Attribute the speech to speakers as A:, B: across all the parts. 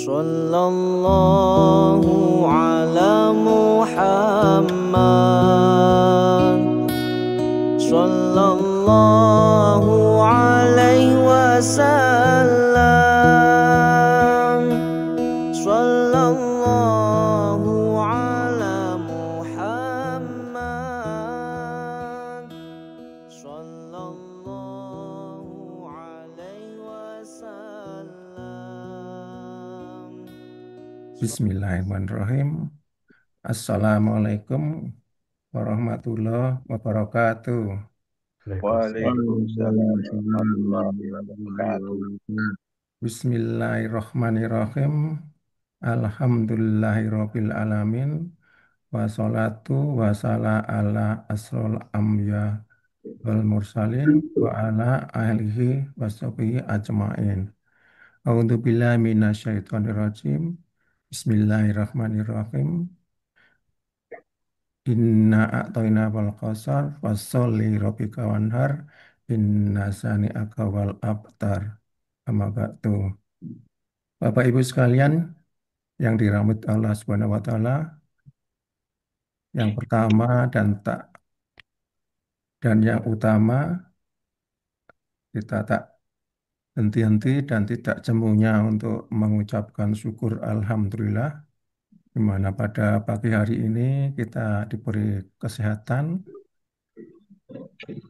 A: Sallallahu ala Muhammad, Sallallahu alaihi wasallam, Sallallahu ala Muhammad, Sallallahu alaihi wasallam.
B: Bismillahirrahmanirrahim. Assalamualaikum warahmatullahi wabarakatuh.
C: Waalaikumsalam warahmatullahi wabarakatuh.
B: Bismillahirrahmanirrahim. Alhamdulillahirabbil alamin. Wassalatu wassalamu ala asrol amya wal mursalin wa ala alihi washabihi ajmain. A'udzu billahi minasyaitonir rajim. Bismillahirrahmanirrahim. Inna a'toina wal qasar fasolli robika wanhar inna sani'aka wal abtar. Amma ba'du. Bapak Ibu sekalian yang dirahmati Allah Subhanahu wa taala, yang pertama dan yang utama, kita tak henti-henti dan tidak jemunya untuk mengucapkan syukur alhamdulillah, di mana pada pagi hari ini kita diberi kesehatan,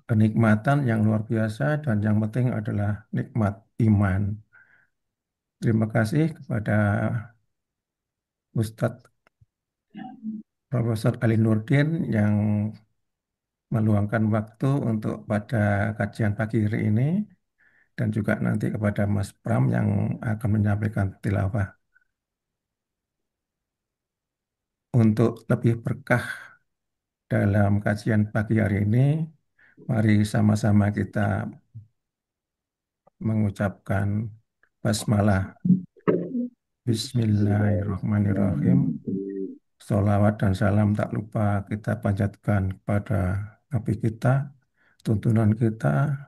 B: kenikmatan yang luar biasa, dan yang penting adalah nikmat iman. Terima kasih kepada Ustadz Profesor Ali Nurdin yang meluangkan waktu untuk pada kajian pagi hari ini, dan juga nanti kepada Mas Pram yang akan menyampaikan tilawah. Untuk lebih berkah dalam kajian pagi hari ini, mari sama-sama kita mengucapkan basmalah. Bismillahirrahmanirrahim. Sholawat dan salam tak lupa kita panjatkan kepada Nabi kita, tuntunan kita,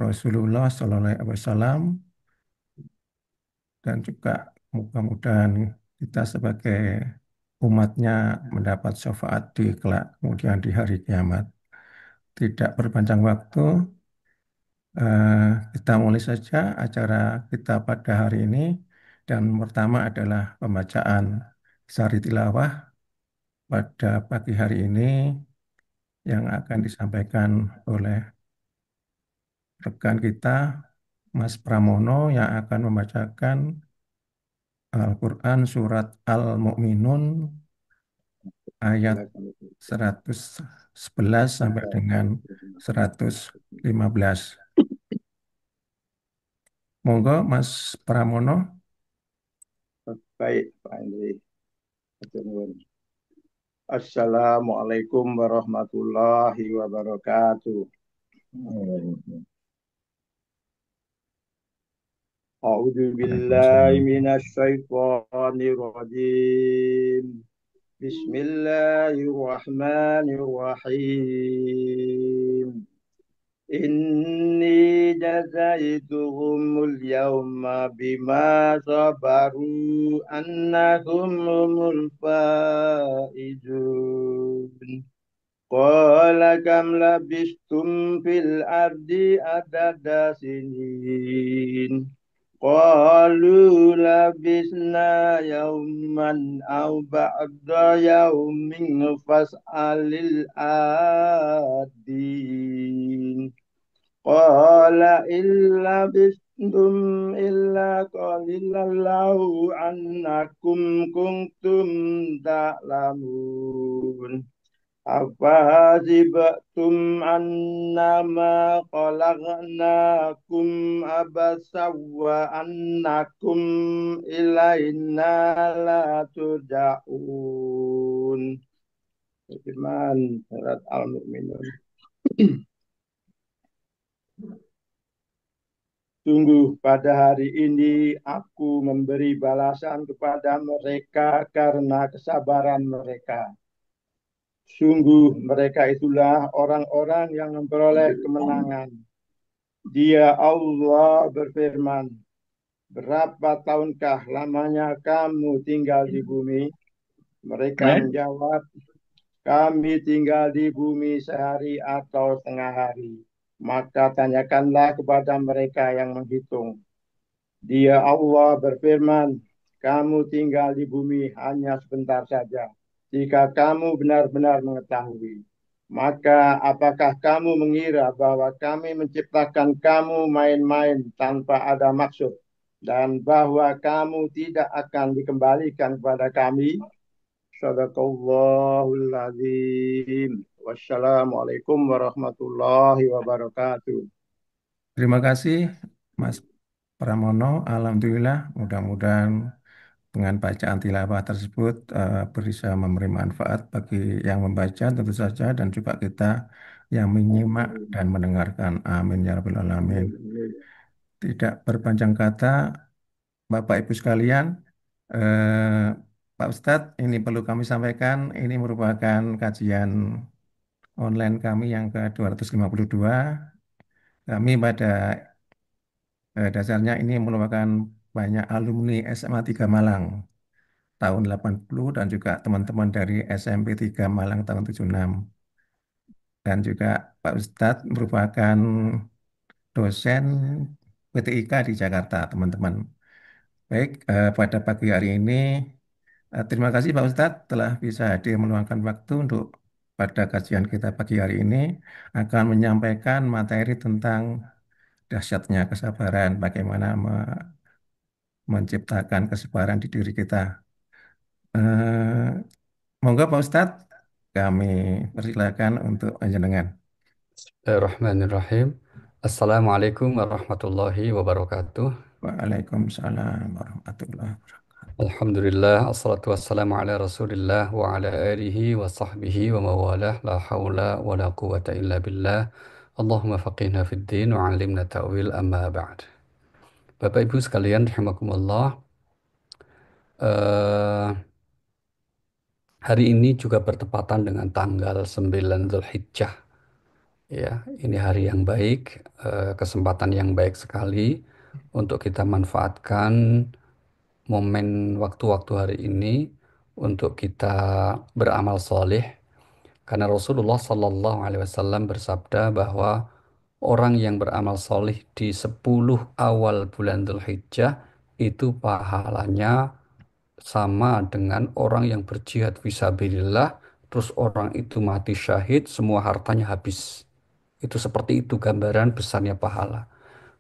B: Rasulullah SAW, dan juga mudah-mudahan kita sebagai umatnya mendapat syafaat di kelak kemudian di hari kiamat. Tidak berpanjang waktu, kita mulai saja acara kita pada hari ini. Dan pertama adalah pembacaan sari tilawah pada pagi hari ini yang akan disampaikan oleh rekan kita Mas Pramono yang akan membacakan Al-Quran Surat Al-Mu'minun ayat 111 sampai dengan 115. Monggo Mas Pramono.
C: Baik, Pak Andri. Assalamualaikum warahmatullahi wabarakatuh. A'udzu billahi minasy syaithanir rajim. Bismillahirrahmanirrahim. Inni jazaituhumul yawma bima sabaru annahum humul faizun. Qala kam labistum fil ardi adada sinin. Qalu labisna yawman aw ba'da yawmin fas'alil adin. Qala illa bistum illa qalilan lahu annakum kuntum ta'lamun. Afahasibatum annama khalaqnakum abasa wa annakum ilaina la turja'un. Firman surat Al-Mu'minun. Sungguh pada hari ini aku memberi balasan kepada mereka karena kesabaran mereka. Sungguh mereka itulah orang-orang yang memperoleh kemenangan. Dia Allah berfirman, berapa tahunkah lamanya kamu tinggal di bumi? Mereka
B: Eh?
C: menjawab, kami tinggal di bumi sehari atau setengah hari. Maka tanyakanlah kepada mereka yang menghitung. Dia Allah berfirman, kamu tinggal di bumi hanya sebentar saja. Jika kamu benar-benar mengetahui, maka apakah kamu mengira bahwa kami menciptakan kamu main-main tanpa ada maksud dan bahwa kamu tidak akan dikembalikan kepada kami? Sadaqallahul azim. Wassalamualaikum warahmatullahi wabarakatuh.
B: Terima kasih, Mas Pramono. Alhamdulillah, mudah-mudahan dengan bacaan tilawah tersebut bisa memberi manfaat bagi yang membaca tentu saja dan juga kita yang menyimak
C: Amin.
B: dan mendengarkan. Amin ya rabbal alamin.
C: Amin. Amin.
B: Tidak berpanjang kata, Bapak Ibu sekalian, eh, Pak Ustadz, ini perlu kami sampaikan, ini merupakan kajian online kami yang ke-252. Kami pada dasarnya ini merupakan banyak alumni SMA 3 Malang tahun 80 dan juga teman-teman dari SMP 3 Malang tahun 76. Dan juga Pak Ustadz merupakan dosen PTIK di Jakarta, teman-teman. Baik, pada pagi hari ini, terima kasih Pak Ustadz telah bisa hadir meluangkan waktu untuk pada kajian kita pagi hari ini akan menyampaikan materi tentang dahsyatnya kesabaran, bagaimana menciptakan kesabaran di diri kita. Eh, Monggo Pak Ustadz, kami persilakan untuk menjenengan.
D: Bismillahirrahmanirrahim. Assalamualaikum warahmatullahi wabarakatuh.
B: Waalaikumsalam warahmatullahi wabarakatuh.
D: Alhamdulillah, assalatu wassalamu ala rasulillah wa ala alihi wa sahbihi wa mawalah, la hawla wa la quwata illa billah. Allahumma faqihna fid din wa alimna ta'wil amma ba'd. Bapak Ibu sekalian, rahimakumullah. eh, Hari ini juga bertepatan dengan tanggal 9 Zulhijjah. Ya, ini hari yang baik, kesempatan yang baik sekali untuk kita manfaatkan momen waktu-waktu hari ini untuk kita beramal soleh. Karena Rasulullah Sallallahu Alaihi Wasallam bersabda bahwa orang yang beramal soleh di 10 awal bulan Dzulhijjah itu pahalanya sama dengan orang yang berjihad fisabilillah, terus orang itu mati syahid, semua hartanya habis. Itu seperti itu gambaran besarnya pahala.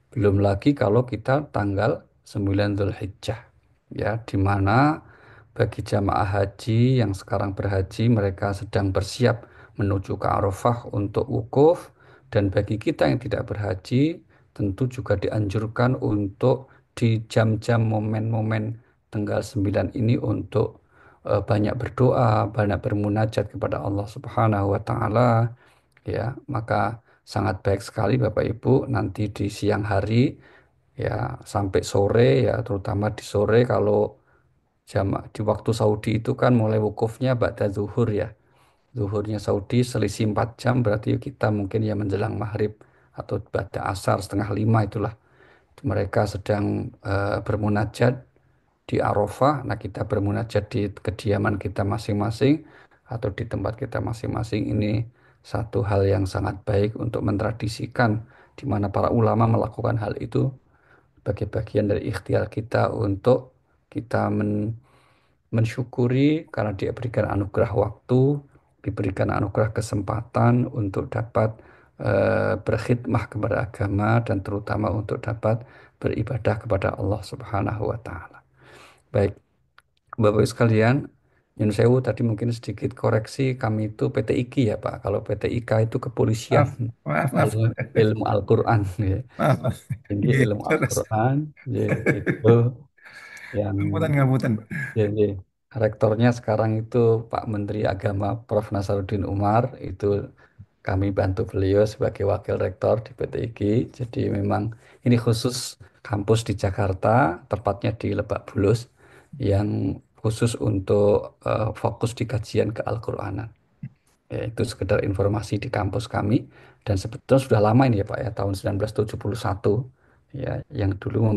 D: Belum lagi kalau kita tanggal 9 Dzulhijjah, ya, di mana bagi jamaah haji yang sekarang berhaji, mereka sedang bersiap menuju ke Arafah untuk wukuf, dan bagi kita yang tidak berhaji, tentu juga dianjurkan untuk di jam-jam momen-momen tanggal 9 ini untuk banyak berdoa, banyak bermunajat kepada Allah Subhanahu wa taala, ya. Maka sangat baik sekali Bapak Ibu nanti di siang hari, ya, sampai sore, ya, terutama di sore kalau jam di waktu Saudi itu kan mulai wukufnya ba'da zuhur, ya. Zuhurnya Saudi selisih 4 jam, berarti kita mungkin ya menjelang maghrib atau ba'da asar setengah 5 itulah. Mereka sedang bermunajat di Arafah. Nah, kita bermunajat di kediaman kita masing-masing atau di tempat kita masing-masing. Ini satu hal yang sangat baik untuk mentradisikan, di mana para ulama melakukan hal itu sebagai bagian dari ikhtiar kita untuk kita mensyukuri karena diberikan anugerah waktu, diberikan anugerah kesempatan untuk dapat berkhidmah kepada agama dan terutama untuk dapat beribadah kepada Allah Subhanahu wa taala. Baik, Bapak Ibu sekalian, Yun Sewu tadi mungkin sedikit koreksi, kami itu PTIK ya Pak. Kalau PTIK itu kepolisian,
B: Maaf, maaf, maaf,
D: ilmu, ilmu Al-Quran, ya.
B: maaf, maaf.
D: Ini
B: Iya,
D: ilmu
B: terus.
D: Al-Quran, ya, itu yang,
B: Ngapunten, ngapunten.
D: ya, ya. Rektornya sekarang itu Pak Menteri Agama Prof. Nasaruddin Umar, itu kami bantu beliau sebagai wakil rektor di PTIG. Jadi memang ini khusus kampus di Jakarta, tepatnya di Lebak Bulus, yang khusus untuk fokus di kajian ke Al-Qur'anan. Ya, itu sekedar informasi di kampus kami. Dan sebetulnya sudah lama ini ya Pak ya, tahun 1971. ya, yang dulu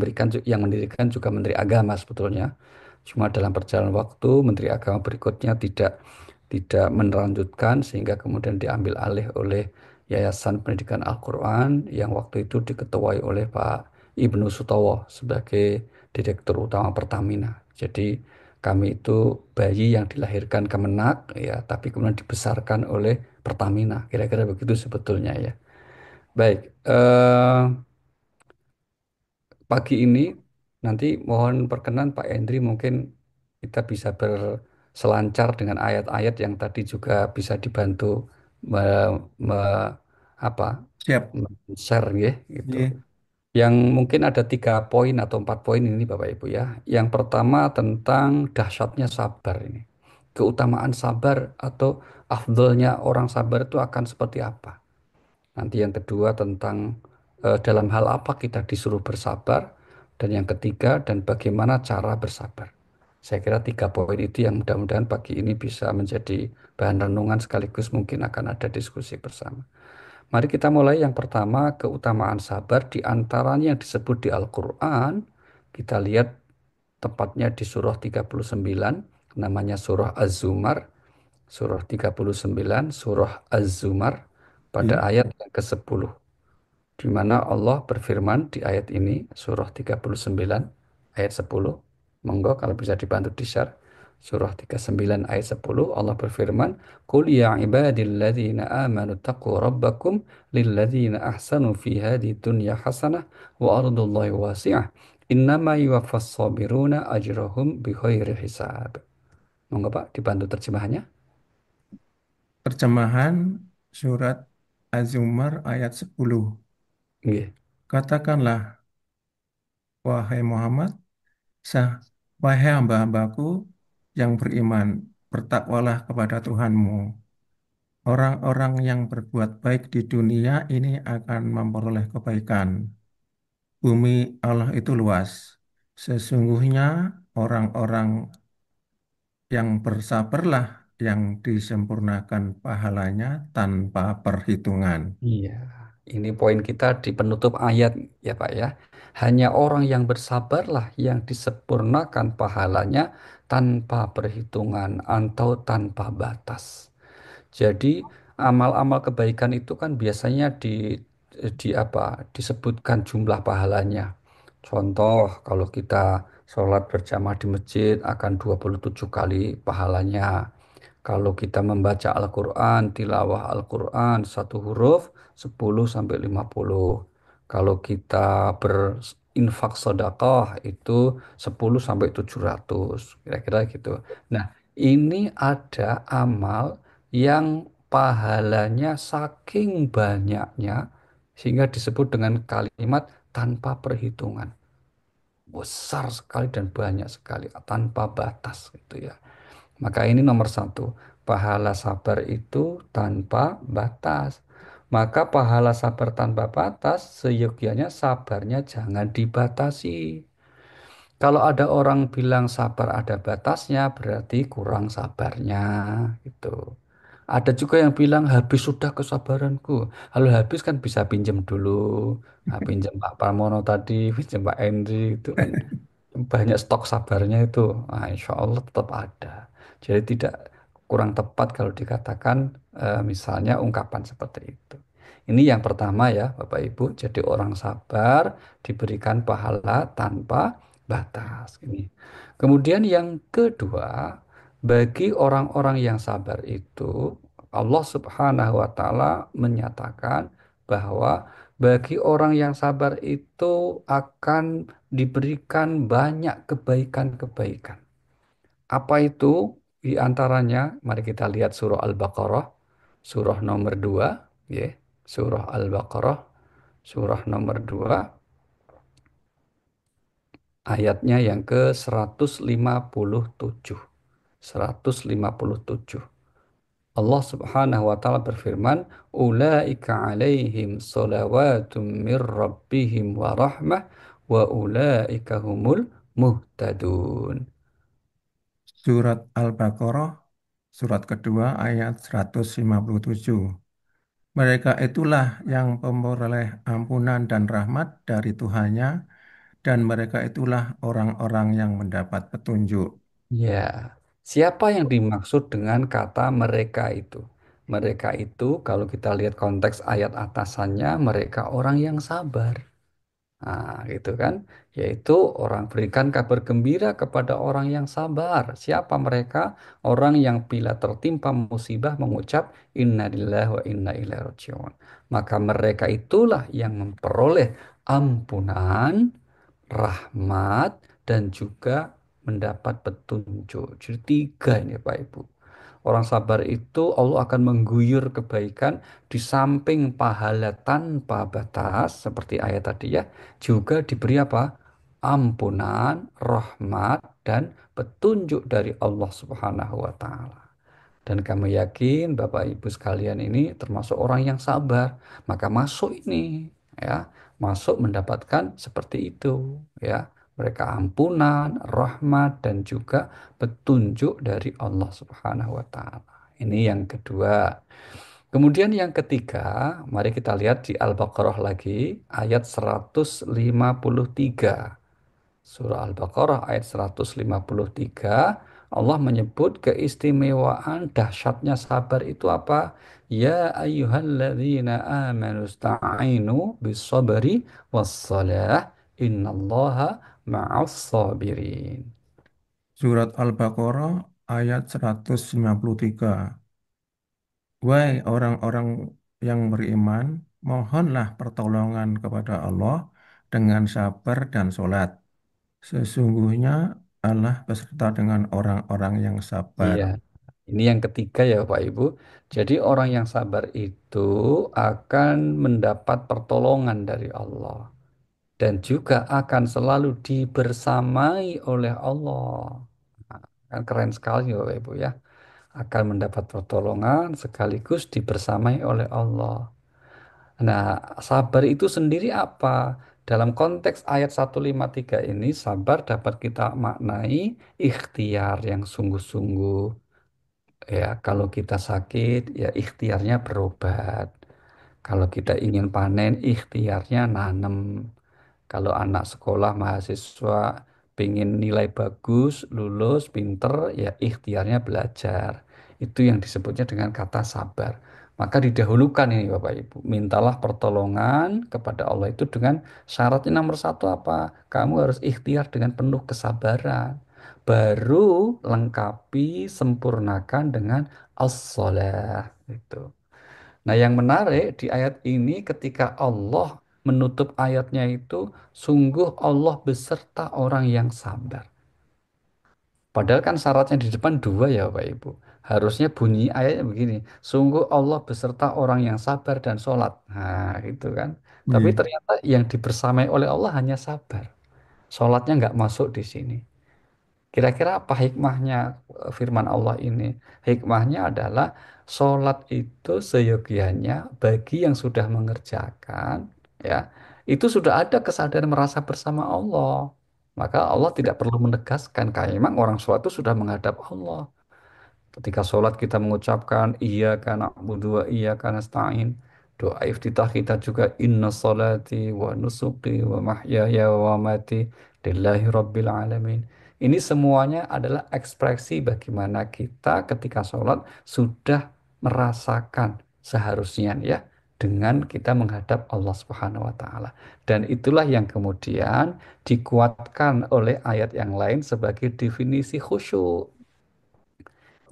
D: yang mendirikan juga Menteri Agama sebetulnya. Cuma dalam perjalanan waktu Menteri Agama berikutnya tidak melanjutkan sehingga kemudian diambil alih oleh Yayasan Pendidikan Al-Quran yang waktu itu diketuai oleh Pak Ibnu Sutowo sebagai Direktur Utama Pertamina. Jadi kami itu bayi yang dilahirkan Kemenak ya, tapi kemudian dibesarkan oleh Pertamina. Kira-kira begitu sebetulnya ya. Baik, pagi ini nanti mohon perkenan Pak Endri mungkin kita bisa berselancar dengan ayat-ayat yang tadi juga bisa dibantu me, me- apa
B: Siap.
D: share ya gitu.
B: Iya.
D: Yang mungkin ada 3 poin atau 4 poin ini Bapak Ibu ya. Yang pertama tentang dahsyatnya sabar ini. Keutamaan sabar atau afdolnya orang sabar itu akan seperti apa? Nanti yang kedua tentang dalam hal apa kita disuruh bersabar. Dan yang ketiga dan bagaimana cara bersabar. Saya kira 3 poin itu yang mudah-mudahan pagi ini bisa menjadi bahan renungan sekaligus mungkin akan ada diskusi bersama. Mari kita mulai yang pertama keutamaan sabar di antaranya yang disebut di Al-Quran. Kita lihat tepatnya di surah 39 namanya surah Az-Zumar. Surah 39 surah Az-Zumar pada
B: Iya.
D: ayat yang ke-10 di mana Allah berfirman di ayat ini surah 39 ayat 10. Monggo kalau bisa dibantu di-share. Surah 39 ayat 10 Allah berfirman, "Qul ya ibadilladzina amanu taqu rabbakum lilladzina ahsanu fi hadhihi dunya hasanah wa ardullahi wasi'ah. Innama yuwaffas sabiruna ajrahum bighairi hisab." Monggo Pak dibantu terjemahannya.
B: Terjemahan surat Az-Zumar ayat 10.
D: Nggih.
B: Katakanlah, wahai Muhammad, sah, wahai hamba-hambaku yang beriman, bertakwalah kepada Tuhanmu. Orang-orang yang berbuat baik di dunia ini akan memperoleh kebaikan. Bumi Allah itu luas. Sesungguhnya orang-orang yang bersabarlah yang disempurnakan pahalanya tanpa perhitungan.
D: Iya, ini poin kita di penutup ayat ya Pak ya. Hanya orang yang bersabarlah yang disempurnakan pahalanya tanpa perhitungan atau tanpa batas. Jadi amal-amal kebaikan itu kan biasanya di apa? Disebutkan jumlah pahalanya. Contoh kalau kita sholat berjamaah di masjid akan 27 kali pahalanya. Kalau kita membaca Al-Quran, tilawah Al-Quran, satu huruf 10 sampai 50. Kalau kita berinfak sedekah itu 10 sampai 700. Kira-kira gitu. Nah, ini ada amal yang pahalanya saking banyaknya sehingga disebut dengan kalimat tanpa perhitungan. Besar sekali dan banyak sekali tanpa batas gitu ya. Maka ini nomor satu, pahala sabar itu tanpa batas. Maka pahala sabar tanpa batas, seyogianya sabarnya jangan dibatasi. Kalau ada orang bilang sabar ada batasnya, berarti kurang sabarnya gitu. Ada juga yang bilang habis sudah kesabaranku. Kalau habis kan bisa pinjam dulu. Nah, pinjam Pak Pramono tadi, pinjam Pak Henry itu kan banyak stok sabarnya itu. Nah, insya Allah tetap ada. Jadi tidak kurang tepat kalau dikatakan misalnya ungkapan seperti itu. Ini yang pertama ya Bapak Ibu. Jadi orang sabar diberikan pahala tanpa batas. Ini. Kemudian yang kedua, bagi orang-orang yang sabar itu Allah Subhanahu wa taala menyatakan bahwa bagi orang yang sabar itu akan diberikan banyak kebaikan-kebaikan. Apa itu? Di antaranya, mari kita lihat surah Al-Baqarah, surah nomor 2, ya. Surah Al-Baqarah, surah nomor 2, ayatnya yang ke 157. 157. Allah Subhanahu wa taala berfirman, "Ulaika 'alaihim shalawatum mir rabbihim wa rahmah wa ulaika humul muhtadun."
B: Surat Al-Baqarah, surat kedua ayat 157. Mereka itulah yang memperoleh ampunan dan rahmat dari Tuhannya, dan mereka itulah orang-orang yang mendapat petunjuk.
D: Ya, siapa yang dimaksud dengan kata mereka itu? Mereka itu kalau kita lihat konteks ayat atasannya, mereka orang yang sabar. Nah, gitu kan? Yaitu orang berikan kabar gembira kepada orang yang sabar. Siapa mereka? Orang yang bila tertimpa musibah mengucap Inna lillahi wa inna ilaihi raji'un. Maka mereka itulah yang memperoleh ampunan, rahmat, dan juga mendapat petunjuk. Jadi tiga ini Pak Ibu. Orang sabar itu Allah akan mengguyur kebaikan di samping pahala tanpa batas seperti ayat tadi ya, juga diberi apa? Ampunan, rahmat dan petunjuk dari Allah Subhanahu wa taala. Dan kami yakin Bapak Ibu sekalian ini termasuk orang yang sabar, maka masuk ini ya, masuk mendapatkan seperti itu ya. Mereka ampunan, rahmat dan juga petunjuk dari Allah Subhanahu wa taala. Ini yang kedua. Kemudian yang ketiga, mari kita lihat di Al-Baqarah lagi ayat 153. Surah Al-Baqarah ayat 153, Allah menyebut keistimewaan dahsyatnya sabar itu apa? Ya ayyuhalladzina amanu sta'inu bis-sabri was-salah innallaha ma'as sabirin.
B: Surat Al-Baqarah ayat 153. Wahai orang-orang yang beriman, mohonlah pertolongan kepada Allah dengan sabar dan sholat. Sesungguhnya Allah beserta dengan orang-orang yang sabar.
D: Iya, ini yang ketiga ya Bapak Ibu. Jadi orang yang sabar itu akan mendapat pertolongan dari Allah. Dan juga akan selalu dibersamai oleh Allah. Nah, kan keren sekali Bapak Ibu ya. Akan mendapat pertolongan sekaligus dibersamai oleh Allah. Nah, sabar itu sendiri apa? Dalam konteks ayat 153 ini, sabar dapat kita maknai ikhtiar yang sungguh-sungguh. Ya, kalau kita sakit, ya ikhtiarnya berobat. Kalau kita ingin panen, ikhtiarnya nanem. Kalau anak sekolah mahasiswa pengen nilai bagus, lulus, pinter, ya ikhtiarnya belajar. Itu yang disebutnya dengan kata sabar. Maka didahulukan ini Bapak Ibu. Mintalah pertolongan kepada Allah itu dengan syaratnya nomor satu apa? Kamu harus ikhtiar dengan penuh kesabaran. Baru lengkapi, sempurnakan dengan as-salah. Itu. Nah, yang menarik di ayat ini ketika Allah menutup ayatnya itu, sungguh Allah beserta orang yang sabar. Padahal kan syaratnya di depan dua ya Bapak Ibu. Harusnya bunyi ayatnya begini, sungguh Allah beserta orang yang sabar dan sholat. Nah, itu kan. Tapi
B: Iya.
D: ternyata yang dibersamai oleh Allah hanya sabar. Sholatnya nggak masuk di sini. Kira-kira apa hikmahnya firman Allah ini? Hikmahnya adalah sholat itu seyogianya bagi yang sudah mengerjakan, ya, itu sudah ada kesadaran merasa bersama Allah. Maka Allah tidak perlu menegaskan, kayak memang orang sholat itu sudah menghadap Allah. Ketika sholat kita mengucapkan iya karena wa iya karena nasta'in. Doa iftitah kita juga inna salati wa nusuki wa mahyaya wa mati lillahi rabbil alamin. Ini semuanya adalah ekspresi bagaimana kita ketika sholat sudah merasakan seharusnya ya dengan kita menghadap Allah Subhanahu wa taala. Dan itulah yang kemudian dikuatkan oleh ayat yang lain sebagai definisi khusyuk.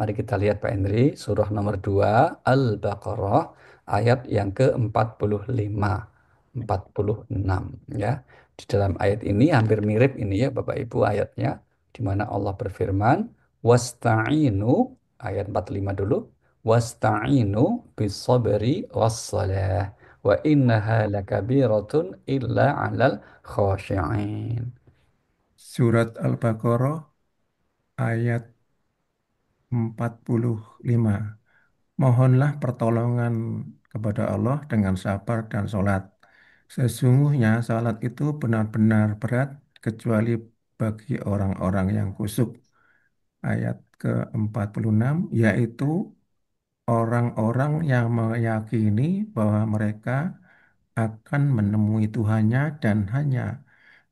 D: Mari kita lihat Pak Henry, surah nomor 2 Al-Baqarah, ayat yang ke-45, 46 ya. Di dalam ayat ini hampir mirip ini ya Bapak Ibu ayatnya, di mana Allah berfirman, wasta'inu, ayat 45 dulu, wasta'inu bis-sabri was-salah, wa innaha lakabiratun illa 'alal khashi'in.
B: Surat Al-Baqarah ayat 45. Mohonlah pertolongan kepada Allah dengan sabar dan sholat. Sesungguhnya salat itu benar-benar berat kecuali bagi orang-orang yang khusyuk. Ayat ke-46 yaitu orang-orang yang meyakini bahwa mereka akan menemui Tuhannya dan hanya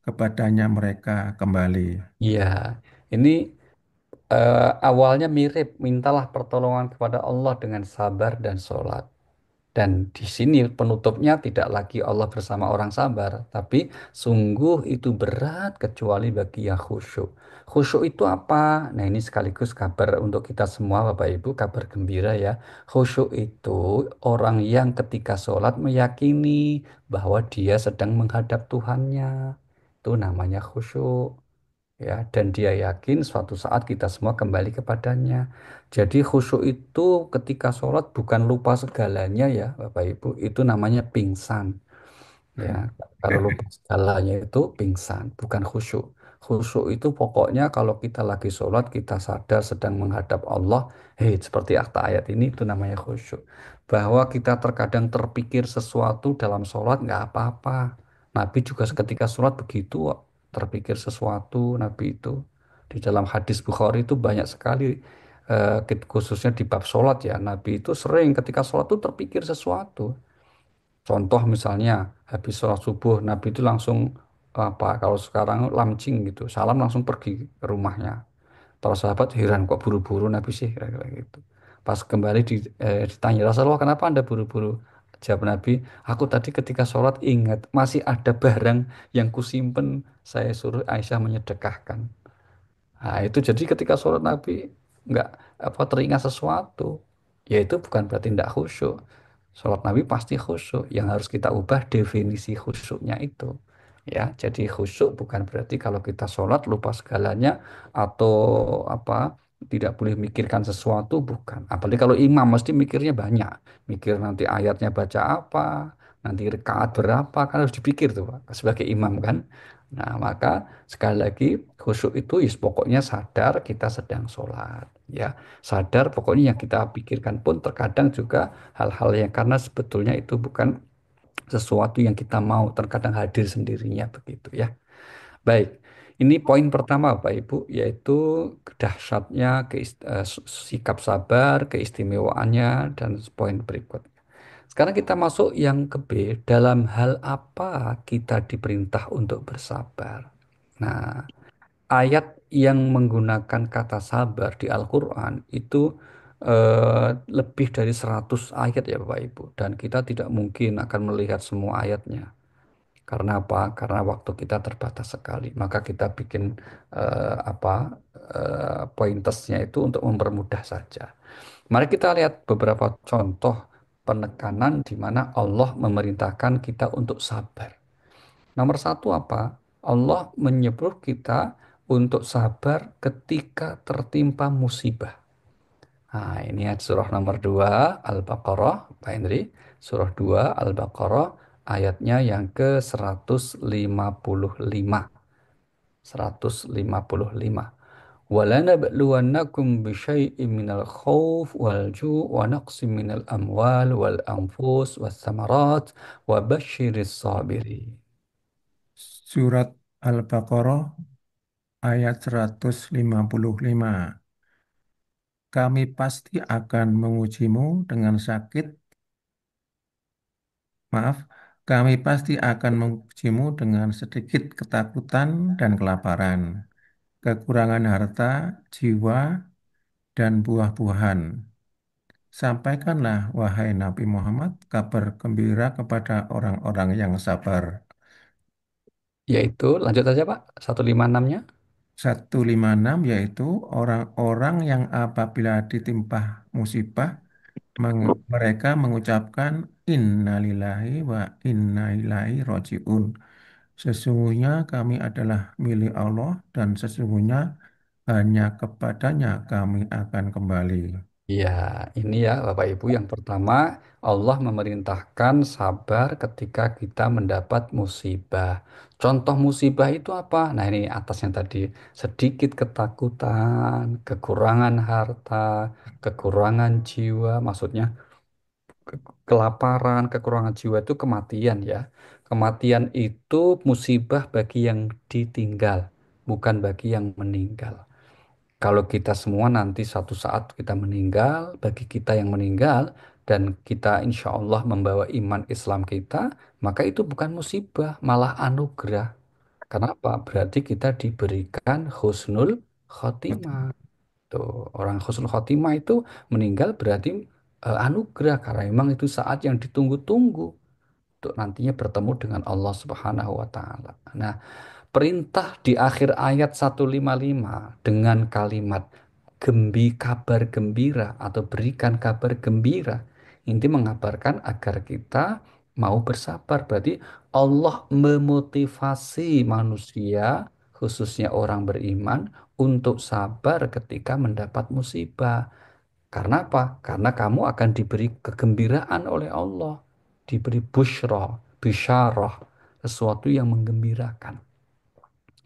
B: kepadanya mereka kembali.
D: Iya, ini awalnya mirip, mintalah pertolongan kepada Allah dengan sabar dan sholat. Dan di sini penutupnya tidak lagi Allah bersama orang sabar, tapi sungguh itu berat kecuali bagi yang khusyuk. Khusyuk itu apa? Nah, ini sekaligus kabar untuk kita semua, Bapak Ibu, kabar gembira ya. Khusyuk itu orang yang ketika sholat meyakini bahwa dia sedang menghadap Tuhannya. Itu namanya khusyuk. Ya, dan dia yakin suatu saat kita semua kembali kepadanya. Jadi khusyuk itu ketika sholat bukan lupa segalanya ya Bapak Ibu, itu namanya pingsan. Ya, kalau lupa segalanya itu pingsan, bukan khusyuk. Khusyuk itu pokoknya kalau kita lagi sholat, kita sadar sedang menghadap Allah. Hei, seperti akta ayat ini itu namanya khusyuk. Bahwa kita terkadang terpikir sesuatu dalam sholat nggak apa-apa. Nabi juga ketika sholat begitu kok. Terpikir sesuatu, Nabi itu. Di dalam hadis Bukhari itu banyak sekali, khususnya di bab sholat ya. Nabi itu sering ketika sholat itu terpikir sesuatu. Contoh misalnya habis sholat subuh Nabi itu langsung apa kalau sekarang lamcing gitu salam langsung pergi ke rumahnya. Para sahabat heran kok buru-buru Nabi sih kira-kira gitu. Pas kembali ditanya Rasulullah kenapa Anda buru-buru? Jawab Nabi, aku tadi ketika sholat ingat masih ada barang yang kusimpen saya suruh Aisyah menyedekahkan. Nah, itu jadi ketika sholat Nabi nggak apa teringat sesuatu, ya itu bukan berarti tidak khusyuk. Sholat Nabi pasti khusyuk. Yang harus kita ubah definisi khusyuknya itu. Ya, jadi khusyuk bukan berarti kalau kita sholat lupa segalanya atau apa tidak boleh mikirkan sesuatu, bukan. Apalagi kalau imam mesti mikirnya banyak, mikir nanti ayatnya baca apa, nanti rekaat berapa, kan harus dipikir tuh Pak, sebagai imam kan. Nah, maka sekali lagi khusyuk itu is pokoknya sadar kita sedang sholat, ya sadar pokoknya yang kita pikirkan pun terkadang juga hal-hal yang karena sebetulnya itu bukan sesuatu yang kita mau terkadang hadir sendirinya begitu ya. Baik, ini poin pertama Bapak Ibu yaitu dahsyatnya sikap sabar, keistimewaannya dan poin berikut. Sekarang kita masuk yang ke B, dalam hal apa kita diperintah untuk bersabar. Nah, ayat yang menggunakan kata sabar di Al-Quran itu lebih dari 100 ayat ya Bapak Ibu. Dan kita tidak mungkin akan melihat semua ayatnya. Karena apa? Karena waktu kita terbatas sekali. Maka kita bikin pointersnya itu untuk mempermudah saja. Mari kita lihat beberapa contoh penekanan di mana Allah memerintahkan kita untuk sabar. Nomor satu apa? Allah menyuruh kita untuk sabar ketika tertimpa musibah. Nah, ini surah nomor 2 Al-Baqarah, Pak Henry. Surah 2 Al-Baqarah ayatnya yang ke 155. 155. وَلَنَبْلُوَنَّكُمْ بِشَيْءٍ مِّنَ الْخَوْفِ وَالْجُوعِ وَنَقْصٍ مِّنَ الْأَمْوَالِ وَالْأَنفُسِ وَالثَّمَرَاتِ وَبَشِّرِ الصَّابِرِينَ.
B: Surat Al-Baqarah ayat 155. Kami pasti akan mengujimu dengan sakit, maaf, kami pasti akan mengujimu dengan sedikit ketakutan dan kelaparan, kekurangan harta, jiwa, dan buah-buahan. Sampaikanlah, wahai Nabi Muhammad, kabar gembira kepada orang-orang yang sabar.
D: Yaitu, lanjut aja Pak, 156-nya.
B: 156 yaitu orang-orang yang apabila ditimpa musibah mereka mengucapkan innalillahi wa inna ilaihi roji'un. Sesungguhnya kami adalah milik Allah dan sesungguhnya hanya kepadanya kami akan kembali.
D: Ya, ini ya Bapak Ibu yang pertama Allah memerintahkan sabar ketika kita mendapat musibah. Contoh musibah itu apa? Nah ini atasnya tadi sedikit ketakutan, kekurangan harta, kekurangan jiwa, maksudnya kelaparan, kekurangan jiwa itu kematian ya. Kematian itu musibah bagi yang ditinggal, bukan bagi yang meninggal. Kalau kita semua nanti satu saat kita meninggal, bagi kita yang meninggal, dan kita insya Allah membawa iman Islam kita, maka itu bukan musibah, malah anugerah. Kenapa? Berarti kita diberikan husnul khotimah. Tuh, orang husnul khotimah itu meninggal berarti anugerah, karena memang itu saat yang ditunggu-tunggu untuk nantinya bertemu dengan Allah Subhanahu wa taala. Nah, perintah di akhir ayat 155 dengan kalimat kabar gembira atau berikan kabar gembira. Ini mengabarkan agar kita mau bersabar. Berarti Allah memotivasi manusia, khususnya orang beriman, untuk sabar ketika mendapat musibah. Karena apa? Karena kamu akan diberi kegembiraan oleh Allah. Diberi busyra, bisyarah, sesuatu yang menggembirakan.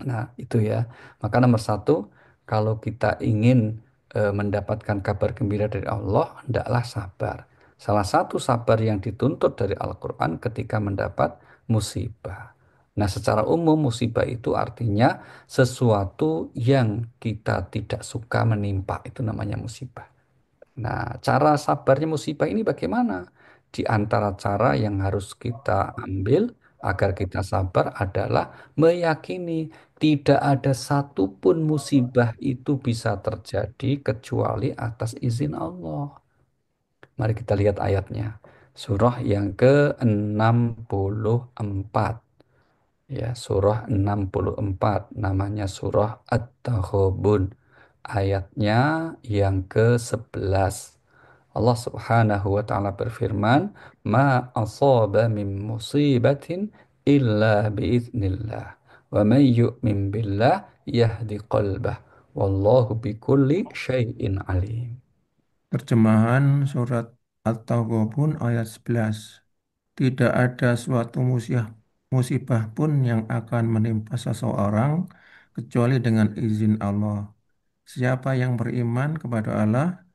D: Nah, itu ya. Maka nomor satu, kalau kita ingin mendapatkan kabar gembira dari Allah, hendaklah sabar. Salah satu sabar yang dituntut dari Al-Quran ketika mendapat musibah. Nah, secara umum musibah itu artinya sesuatu yang kita tidak suka menimpa. Itu namanya musibah. Nah, cara sabarnya musibah ini bagaimana? Di antara cara yang harus kita ambil agar kita sabar adalah meyakini tidak ada satupun musibah itu bisa terjadi kecuali atas izin Allah. Mari kita lihat ayatnya. Surah yang ke-64. Ya, surah 64 namanya surah At-Taghabun. Ayatnya yang ke-11. Allah Subhanahu wa taala berfirman, "Ma asaba min musibatin illa biiznillah. Wa man yu'min billah yahdi qalbah. Wallahu bikulli syai'in alim."
B: Terjemahan surat At-Taghabun ayat 11. Tidak ada suatu musibah pun yang akan menimpa seseorang kecuali dengan izin Allah. Siapa yang beriman kepada Allah,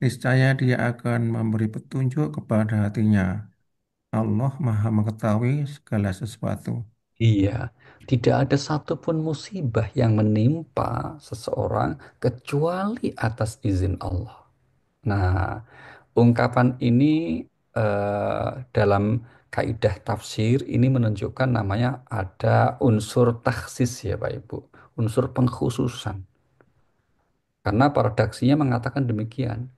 B: niscaya dia akan memberi petunjuk kepada hatinya. Allah Maha Mengetahui segala sesuatu.
D: Iya, tidak ada satupun musibah yang menimpa seseorang kecuali atas izin Allah. Nah, ungkapan ini dalam kaidah tafsir ini menunjukkan namanya ada unsur taksis ya Pak Ibu, unsur pengkhususan. Karena paradoksinya mengatakan demikian.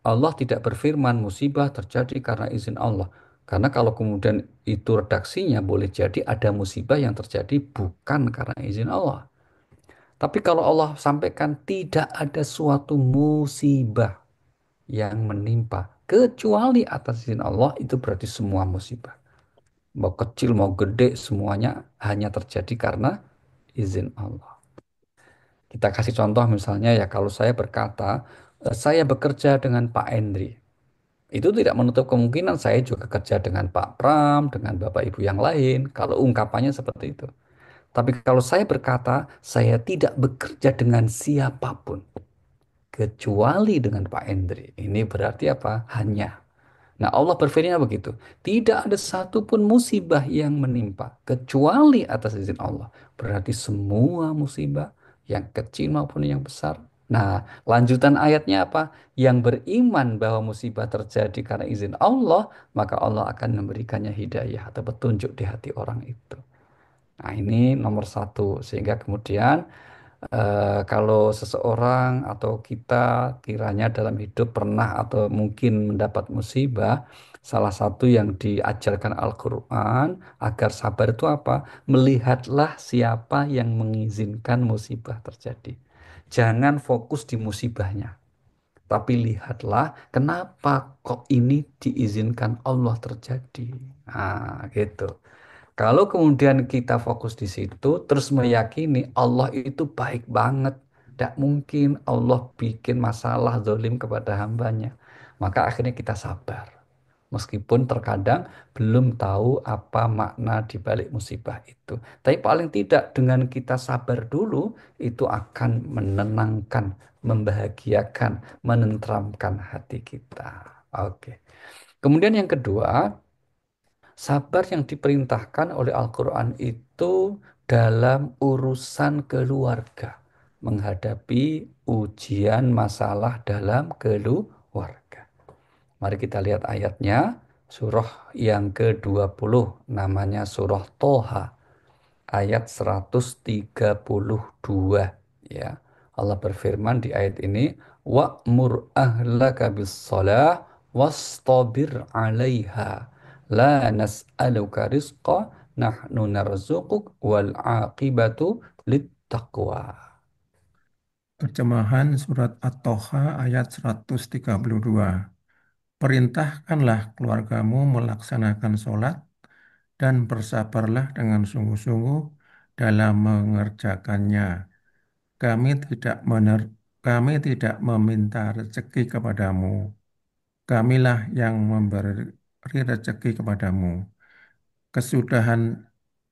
D: Allah tidak berfirman musibah terjadi karena izin Allah. Karena kalau kemudian itu redaksinya boleh jadi ada musibah yang terjadi bukan karena izin Allah. Tapi kalau Allah sampaikan tidak ada suatu musibah yang menimpa kecuali atas izin Allah, itu berarti semua musibah. Mau kecil mau gede semuanya hanya terjadi karena izin Allah. Kita kasih contoh misalnya ya, kalau saya berkata saya bekerja dengan Pak Endri. Itu tidak menutup kemungkinan saya juga kerja dengan Pak Pram, dengan Bapak Ibu yang lain, kalau ungkapannya seperti itu. Tapi kalau saya berkata, saya tidak bekerja dengan siapapun, kecuali dengan Pak Endri. Ini berarti apa? Hanya. Nah, Allah berfirman begitu. Tidak ada satupun musibah yang menimpa, kecuali atas izin Allah. Berarti semua musibah, yang kecil maupun yang besar. Nah, lanjutan ayatnya apa? Yang beriman bahwa musibah terjadi karena izin Allah, maka Allah akan memberikannya hidayah atau petunjuk di hati orang itu. Nah, ini nomor satu. Sehingga kemudian kalau seseorang atau kita kiranya dalam hidup pernah atau mungkin mendapat musibah, salah satu yang diajarkan Al-Quran agar sabar itu apa? Melihatlah siapa yang mengizinkan musibah terjadi. Jangan fokus di musibahnya, tapi lihatlah kenapa kok ini diizinkan Allah terjadi. Nah, gitu. Kalau kemudian kita fokus di situ, terus meyakini Allah itu baik banget, tidak mungkin Allah bikin masalah zalim kepada hambanya, maka akhirnya kita sabar. Meskipun terkadang belum tahu apa makna di balik musibah itu. Tapi paling tidak dengan kita sabar dulu, itu akan menenangkan, membahagiakan, menenteramkan hati kita. Oke. Kemudian yang kedua, sabar yang diperintahkan oleh Al-Quran itu dalam urusan keluarga. menghadapi ujian masalah dalam keluarga. Mari kita lihat ayatnya. Surah yang ke-20 namanya surah Toha ayat 132 ya. Allah berfirman di ayat ini wa'mur ahlaka bis-shalah wastabir 'alaiha la nas'aluka rizqa nahnu narzuquk wal 'aqibatu lit-taqwa.
B: Terjemahan surat At-Toha ayat 132. Perintahkanlah keluargamu melaksanakan sholat dan bersabarlah dengan sungguh-sungguh dalam mengerjakannya. Kami tidak mener- Kami tidak meminta rezeki kepadamu. Kamilah yang memberi rezeki kepadamu. Kesudahan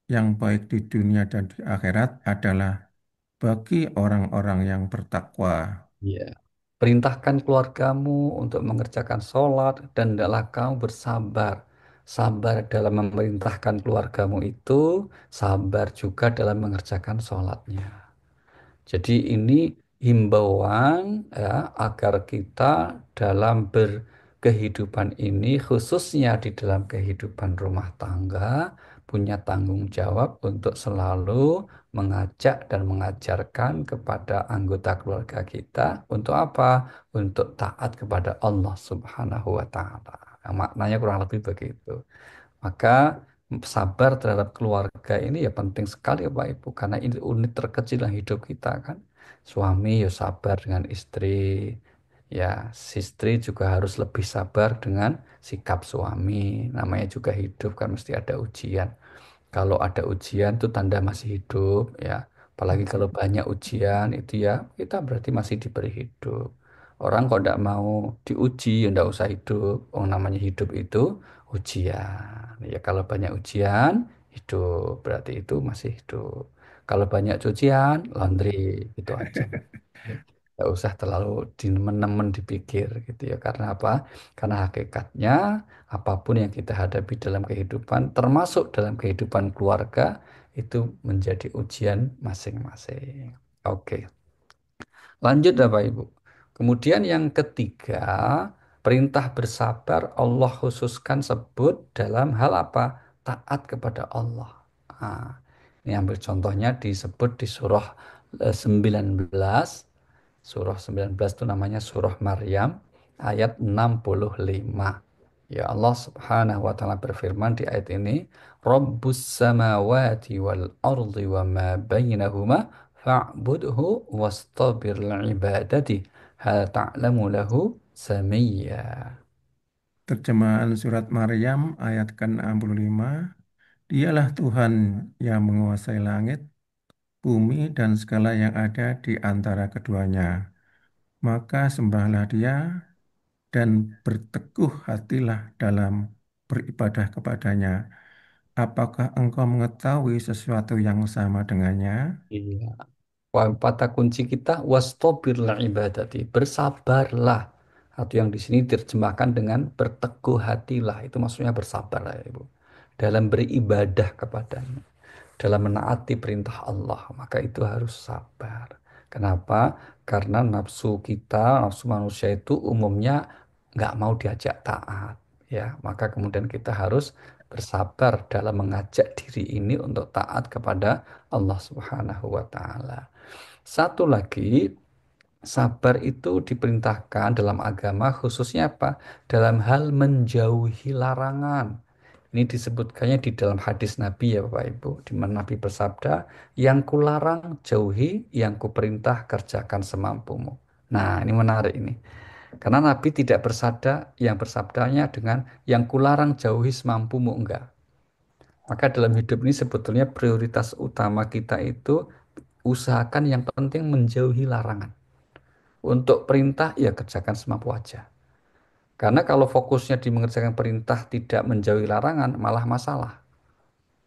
B: yang baik di dunia dan di akhirat adalah bagi orang-orang yang bertakwa.
D: Ya. Perintahkan keluargamu untuk mengerjakan sholat dan hendaklah kamu bersabar. Sabar dalam memerintahkan keluargamu itu, sabar juga dalam mengerjakan sholatnya. Jadi ini himbauan ya, agar kita dalam berkehidupan ini, khususnya di dalam kehidupan rumah tangga, punya tanggung jawab untuk selalu mengajak dan mengajarkan kepada anggota keluarga kita untuk apa? Untuk taat kepada Allah Subhanahu wa Ta'ala. Nah, maknanya kurang lebih begitu. Maka sabar terhadap keluarga ini ya penting sekali Bapak Ibu karena ini unit terkecil dalam hidup kita kan. Suami ya sabar dengan istri, ya si istri juga harus lebih sabar dengan sikap suami. Namanya juga hidup kan mesti ada ujian. Kalau ada ujian itu tanda masih hidup ya. Apalagi kalau banyak ujian itu ya kita berarti masih diberi hidup. Orang kok tidak mau diuji ya tidak usah hidup. Oh namanya hidup itu ujian. Ya kalau banyak ujian hidup berarti itu masih hidup. Kalau banyak cucian laundry gitu aja. Nggak usah terlalu menemen dipikir gitu ya. Karena apa? Karena hakikatnya apapun yang kita hadapi dalam kehidupan, termasuk dalam kehidupan keluarga, itu menjadi ujian masing-masing. Oke, lanjut Bapak Ibu. Kemudian yang ketiga, perintah bersabar Allah khususkan sebut dalam hal apa? Taat kepada Allah. Nah, ini ambil contohnya disebut di surah 19. Surah 19 itu namanya surah Maryam ayat 65. Ya Allah Subhanahu wa taala berfirman di ayat ini, Rabbus samawati wal ardi wa ma bainahuma fa'budhu wastabir li'ibadati hal ta'lamu lahu samiyya.
B: Terjemahan surat Maryam ayat ke-65. Dialah Tuhan yang menguasai langit, bumi, dan segala yang ada di antara keduanya. Maka sembahlah Dia dan berteguh hatilah dalam beribadah kepadanya. Apakah engkau mengetahui sesuatu yang sama dengannya?
D: Iya. Kata kunci kita wastobir ibadati, bersabarlah. Atau yang di sini diterjemahkan dengan berteguh hatilah. Itu maksudnya bersabar ya Ibu. Dalam beribadah kepadanya, dalam menaati perintah Allah, maka itu harus sabar. Kenapa? Karena nafsu kita, nafsu manusia itu umumnya nggak mau diajak taat, ya. Maka kemudian kita harus bersabar dalam mengajak diri ini untuk taat kepada Allah Subhanahu wa Ta'ala. Satu lagi, sabar itu diperintahkan dalam agama khususnya apa? Dalam hal menjauhi larangan. Ini disebutkannya di dalam hadis Nabi ya Bapak Ibu, di mana Nabi bersabda, yang kularang jauhi, yang kuperintah kerjakan semampumu. Nah, ini menarik ini. Karena Nabi tidak bersabda, yang bersabdanya dengan yang kularang jauhi semampumu enggak. Maka dalam hidup ini sebetulnya prioritas utama kita itu usahakan yang penting menjauhi larangan. Untuk perintah ya kerjakan semampu aja. Karena kalau fokusnya di mengerjakan perintah tidak menjauhi larangan malah masalah.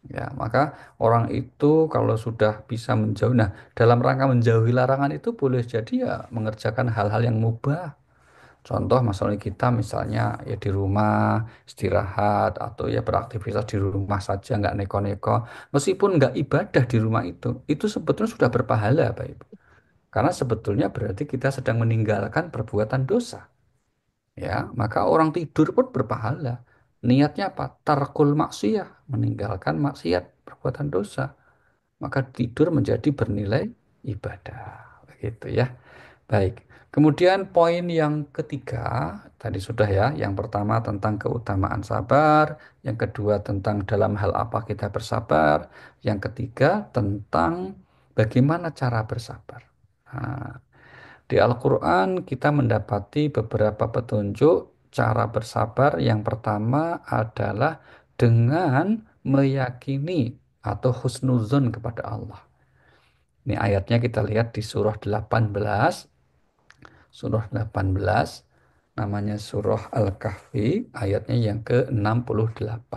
D: Ya, maka orang itu kalau sudah bisa menjauh, nah dalam rangka menjauhi larangan itu boleh jadi ya mengerjakan hal-hal yang mubah. Contoh masalah kita misalnya ya di rumah istirahat atau ya beraktivitas di rumah saja nggak neko-neko. Meskipun nggak ibadah di rumah itu sebetulnya sudah berpahala Pak Ibu. Karena sebetulnya berarti kita sedang meninggalkan perbuatan dosa. Ya, maka orang tidur pun berpahala. Niatnya apa? Tarkul maksiyah, meninggalkan maksiat, perbuatan dosa. Maka tidur menjadi bernilai ibadah. Begitu ya. Baik. Kemudian poin yang ketiga, tadi sudah ya. Yang pertama tentang keutamaan sabar, yang kedua tentang dalam hal apa kita bersabar, yang ketiga tentang bagaimana cara bersabar. Nah, di Al-Quran kita mendapati beberapa petunjuk cara bersabar. Yang pertama adalah dengan meyakini atau husnuzon kepada Allah. Ini ayatnya kita lihat di surah 18. Surah 18 namanya surah Al-Kahfi, ayatnya yang ke-68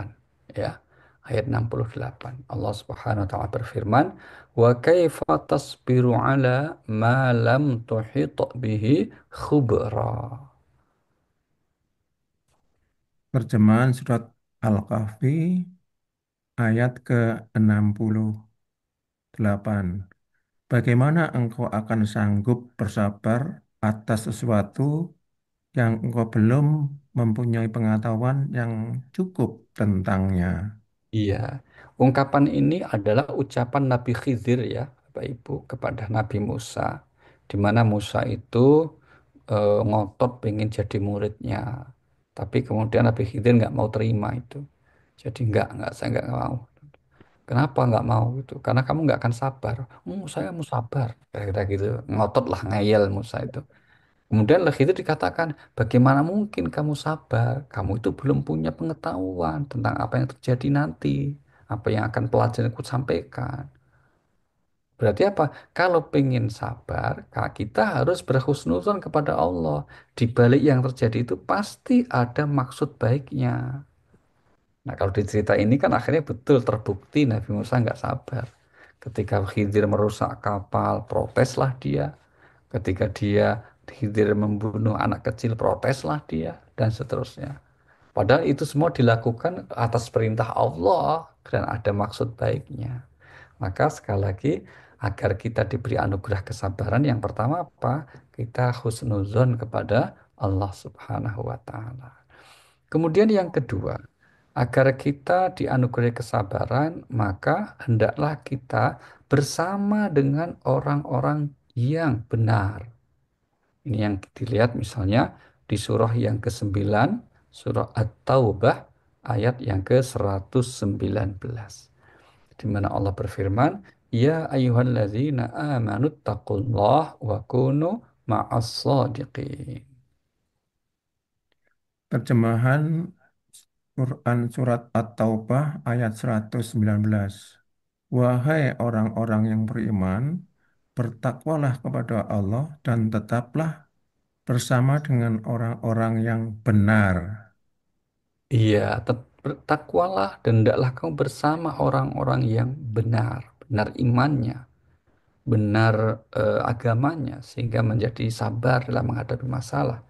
D: ya. Ayat 68. Allah Subhanahu wa taala berfirman, "Wa kaifa tasbiru ala ma lam tuhit bihi khubra."
B: Terjemahan surat Al-Kahfi ayat ke-68. Bagaimana engkau akan sanggup bersabar atas sesuatu yang engkau belum mempunyai pengetahuan yang cukup tentangnya?
D: Iya, ungkapan ini adalah ucapan Nabi Khidir ya, Bapak Ibu, kepada Nabi Musa, di mana Musa itu ngotot pengen jadi muridnya, tapi kemudian Nabi Khidir nggak mau terima itu. Jadi nggak, saya nggak mau. Kenapa nggak mau itu? Karena kamu nggak akan sabar. Saya mau sabar, kira-kira gitu. Ngotot lah, ngeyel Musa itu. Kemudian lagi itu dikatakan, bagaimana mungkin kamu sabar? Kamu itu belum punya pengetahuan tentang apa yang terjadi nanti, apa yang akan pelajaran aku sampaikan. Berarti apa? Kalau pengen sabar, kita harus berhusnuzon kepada Allah. Di balik yang terjadi itu pasti ada maksud baiknya. Nah, kalau di cerita ini kan akhirnya betul terbukti Nabi Musa nggak sabar. Ketika Khidir merusak kapal, proteslah dia. Ketika dia Khidir membunuh anak kecil, proteslah dia, dan seterusnya. Padahal itu semua dilakukan atas perintah Allah dan ada maksud baiknya. Maka sekali lagi, agar kita diberi anugerah kesabaran, yang pertama apa? Kita husnuzon kepada Allah Subhanahu wa Ta'ala. Kemudian yang kedua, agar kita dianugerahi kesabaran, maka hendaklah kita bersama dengan orang-orang yang benar. Ini yang dilihat misalnya di surah yang ke-9, surah At-Taubah, ayat yang ke-119. Di mana Allah berfirman, "Ya ayyuhalladzina amanu taqullah wa kunu ma'as shadiqin."
B: Terjemahan Quran Surat At-Taubah ayat 119. Wahai orang-orang yang beriman, bertakwalah kepada Allah dan tetaplah bersama dengan orang-orang yang benar.
D: Iya, bertakwalah dan hendaklah kamu bersama orang-orang yang benar, benar imannya, benar agamanya, sehingga menjadi sabar dalam menghadapi masalah.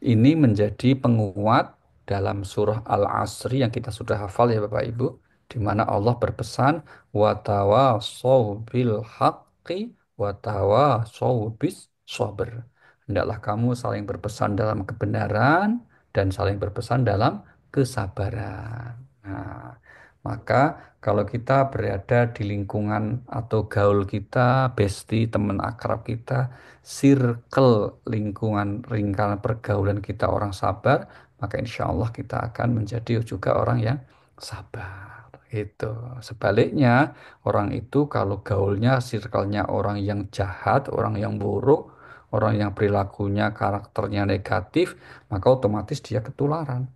D: Ini menjadi penguat dalam surah Al-Asri yang kita sudah hafal ya Bapak Ibu, di mana Allah berpesan, "Watawasau bil haqqi watawasau bis sabr." Hendaklah kamu saling berpesan dalam kebenaran dan saling berpesan dalam kesabaran. Nah, maka kalau kita berada di lingkungan atau gaul kita, bestie, teman akrab kita, circle lingkungan lingkaran pergaulan kita orang sabar, maka insya Allah kita akan menjadi juga orang yang sabar. Itu. Sebaliknya, orang itu kalau gaulnya, circle-nya orang yang jahat, orang yang buruk, orang yang perilakunya, karakternya negatif, maka otomatis dia ketularan.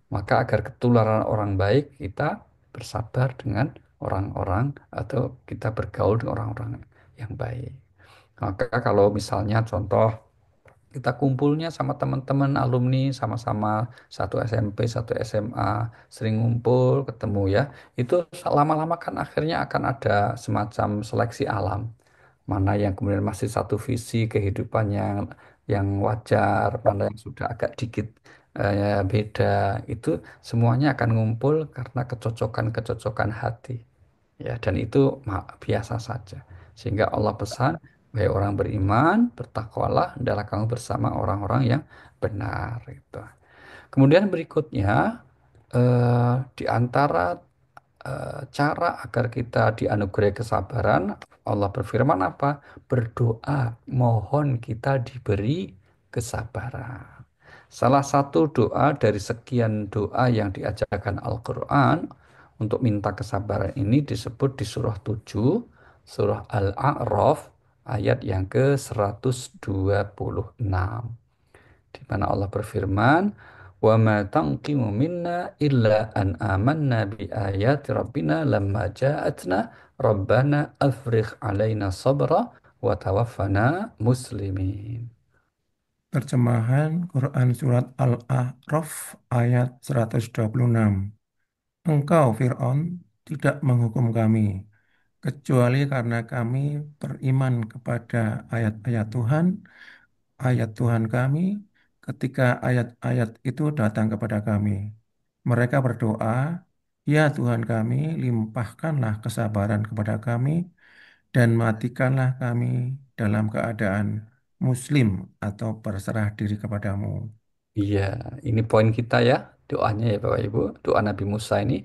D: Maka agar ketularan orang baik, kita bersabar dengan orang-orang atau kita bergaul dengan orang-orang yang baik. Maka kalau misalnya contoh kita kumpulnya sama teman-teman alumni sama-sama satu SMP, satu SMA, sering ngumpul, ketemu ya. Itu lama-lama kan akhirnya akan ada semacam seleksi alam. Mana yang kemudian masih satu visi kehidupan yang wajar, mana yang sudah agak dikit beda. Itu semuanya akan ngumpul karena kecocokan-kecocokan hati. Ya, dan itu biasa saja. Sehingga Allah pesan, Wahai orang beriman, bertakwalah, hendaklah kamu bersama orang-orang yang benar. Gitu. Kemudian berikutnya, di antara cara agar kita dianugerahi kesabaran, Allah berfirman apa? Berdoa, mohon kita diberi kesabaran. Salah satu doa dari sekian doa yang diajarkan Al-Quran untuk minta kesabaran ini disebut di surah 7, surah Al-A'raf, ayat yang ke-126 di mana Allah berfirman, "Wa ma tanqimu minna illa an amanna bi ayati rabbina lamma ja'atna rabbana afrigh alaina sabra wa tawaffana muslimin."
B: Terjemahan Quran Surat Al-A'raf ayat 126. Engkau, Fir'aun, tidak menghukum kami, kecuali karena kami beriman kepada ayat Tuhan kami, ketika ayat-ayat itu datang kepada kami. Mereka berdoa, "Ya Tuhan kami, limpahkanlah kesabaran kepada kami, dan matikanlah kami dalam keadaan Muslim atau berserah diri kepadamu."
D: Iya, ini poin kita ya, doanya ya Bapak Ibu, doa Nabi Musa ini,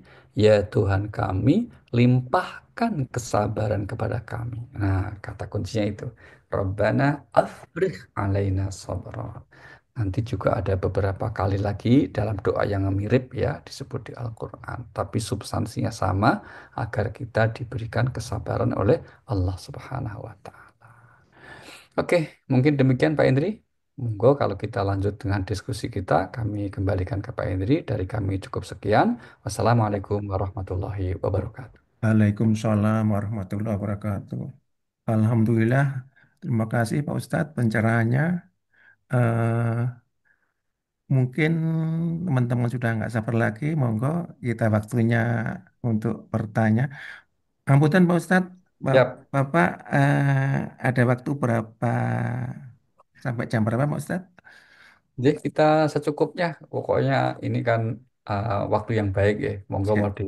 D: ya Tuhan kami, limpahkan kesabaran kepada kami. Nah, kata kuncinya itu, Rabbana afrigh alaina sabra. Nanti juga ada beberapa kali lagi dalam doa yang mirip ya, disebut di Al-Quran. Tapi substansinya sama, agar kita diberikan kesabaran oleh Allah Subhanahu wa Ta'ala. Oke, mungkin demikian Pak Indri. Monggo kalau kita lanjut dengan diskusi kita, kami kembalikan ke Pak Indri. Dari kami cukup sekian. Wassalamualaikum warahmatullahi wabarakatuh.
B: Waalaikumsalam warahmatullahi wabarakatuh. Alhamdulillah, terima kasih Pak Ustadz pencerahannya. Eh, Mungkin teman-teman sudah nggak sabar lagi, monggo kita waktunya untuk bertanya. Amputan Pak Ustadz,
D: Siap.
B: Bapak ada waktu berapa sampai jam berapa Pak Ustadz?
D: Jadi kita secukupnya. Pokoknya ini kan waktu yang baik ya. Monggo mau
B: Siap,
D: di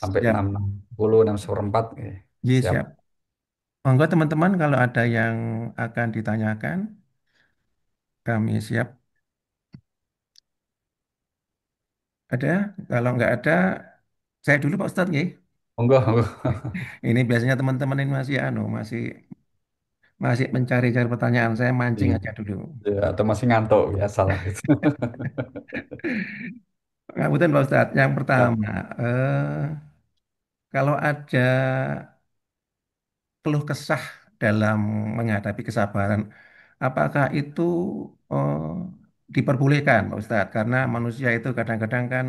D: sampai
B: siap.
D: 6.10, 6 seperempat. Ya.
B: Iya,
D: Siap.
B: siap. Monggo teman-teman kalau ada yang akan ditanyakan, kami siap. Ada? Kalau nggak ada, saya dulu Pak Ustadz, nggih.
D: Monggo, monggo.
B: Ini biasanya teman-teman ini masih masih masih mencari-cari pertanyaan. Saya mancing
D: Iya.
B: aja dulu.
D: Ya, atau masih ngantuk ya salah itu.
B: Kemudian Pak Ustadz, yang
D: Ya.
B: pertama, kalau ada keluh kesah dalam menghadapi kesabaran, apakah itu eh, diperbolehkan Pak Ustadz? Karena manusia itu kadang-kadang kan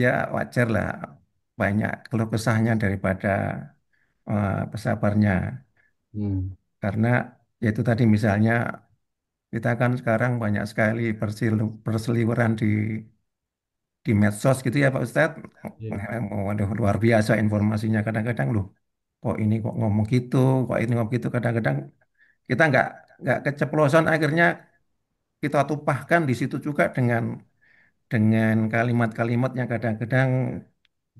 B: ya wajar lah banyak keluh kesahnya daripada pesabarnya.
D: Hmm.
B: Karena ya itu tadi misalnya kita kan sekarang banyak sekali berseliweran di medsos gitu ya Pak Ustadz.
D: Iya.
B: Waduh, luar biasa informasinya kadang-kadang loh. Kok ini kok ngomong gitu, kok ini ngomong gitu. Kadang-kadang kita nggak keceplosan akhirnya kita tumpahkan di situ juga dengan kalimat-kalimat yang kadang-kadang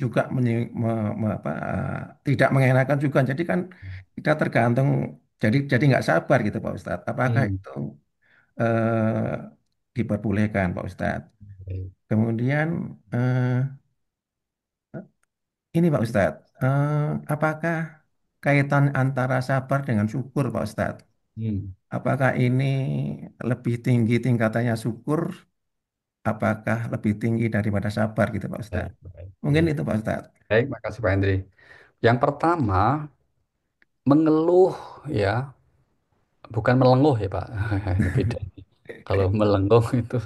B: juga tidak mengenakan juga. Jadi kan kita tergantung jadi nggak sabar gitu Pak Ustadz. Apakah
D: Hmm.
B: itu eh, diperbolehkan Pak Ustadz?
D: Baik.
B: Kemudian ini Pak Ustadz, apakah kaitan antara sabar dengan syukur Pak Ustadz?
D: Hmm.
B: Apakah ini lebih tinggi tingkatannya syukur? Apakah lebih tinggi daripada sabar gitu Pak
D: Baik,
B: Ustadz?
D: baik.
B: Mungkin
D: Iya.
B: itu Pak Ustadz.
D: Baik, makasih Pak Hendri. Yang pertama, mengeluh ya, bukan melenguh ya Pak. Ini beda. Kalau melenguh itu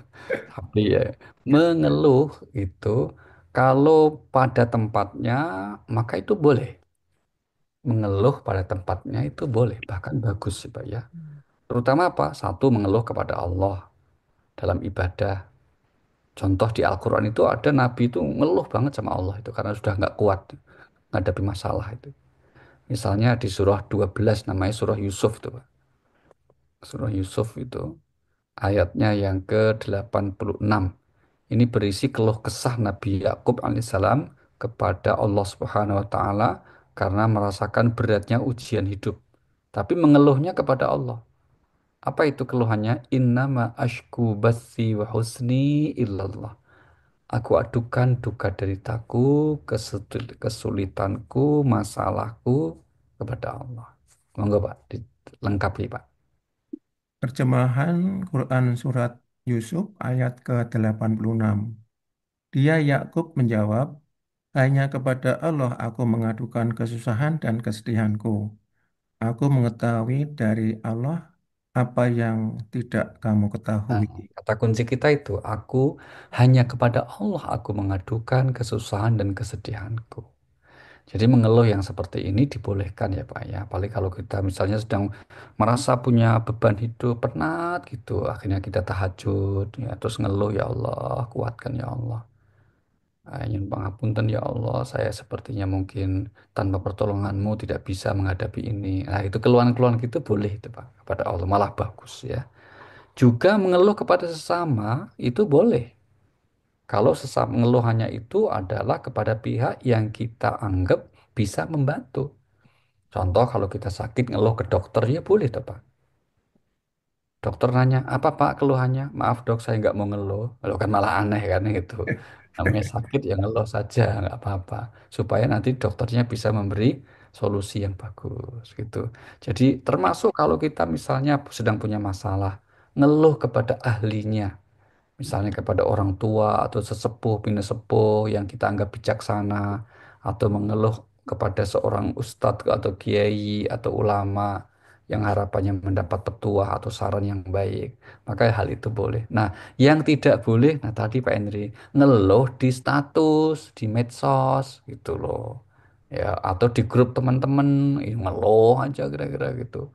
D: tapi ya, mengeluh itu kalau pada tempatnya maka itu boleh. Mengeluh pada tempatnya itu boleh, bahkan bagus sih Pak ya. Terutama apa? Satu, mengeluh kepada Allah dalam ibadah. Contoh di Al-Quran itu ada Nabi itu ngeluh banget sama Allah itu karena sudah nggak kuat menghadapi masalah itu. Misalnya di surah 12 namanya surah Yusuf itu, Pak. Surah Yusuf itu ayatnya yang ke-86. Ini berisi keluh kesah Nabi Yakub alaihissalam kepada Allah Subhanahu wa taala karena merasakan beratnya ujian hidup. tapi mengeluhnya kepada Allah. Apa itu keluhannya? Innama ashku bathi wa husni illallah. Aku adukan duka deritaku, kesulitanku, masalahku kepada Allah. Monggo Pak, dilengkapi Pak.
B: Terjemahan Quran Surat Yusuf ayat ke-86. Dia Yakub menjawab, hanya kepada Allah aku mengadukan kesusahan dan kesedihanku. Aku mengetahui dari Allah apa yang tidak kamu
D: Nah,
B: ketahui.
D: kata kunci kita itu, aku hanya kepada Allah aku mengadukan kesusahan dan kesedihanku. Jadi mengeluh yang seperti ini dibolehkan ya Pak ya. Apalagi kalau kita misalnya sedang merasa punya beban hidup penat gitu, akhirnya kita tahajud ya, terus ngeluh ya Allah, kuatkan ya Allah. Nyun pangapunten ya Allah, saya sepertinya mungkin tanpa pertolonganmu tidak bisa menghadapi ini. Nah, itu keluhan-keluhan gitu boleh itu Pak kepada Allah, malah bagus ya. Juga mengeluh kepada sesama itu boleh. Kalau sesama mengeluhannya itu adalah kepada pihak yang kita anggap bisa membantu. Contoh kalau kita sakit ngeluh ke dokter ya boleh tuh Pak. Dokter nanya, apa Pak keluhannya? Maaf dok, saya nggak mau ngeluh. Kalau kan malah aneh kan gitu. Namanya sakit ya ngeluh saja, nggak apa-apa. Supaya nanti dokternya bisa memberi solusi yang bagus gitu. Jadi termasuk kalau kita misalnya sedang punya masalah, ngeluh kepada ahlinya. Misalnya kepada orang tua atau sesepuh, bini sepuh yang kita anggap bijaksana, atau mengeluh kepada seorang ustadz atau kiai atau ulama yang harapannya mendapat petuah atau saran yang baik, maka hal itu boleh. Nah, yang tidak boleh, nah tadi Pak Henry, ngeluh di status, di medsos gitu loh. Ya, atau di grup teman-teman, ngeluh aja kira-kira gitu.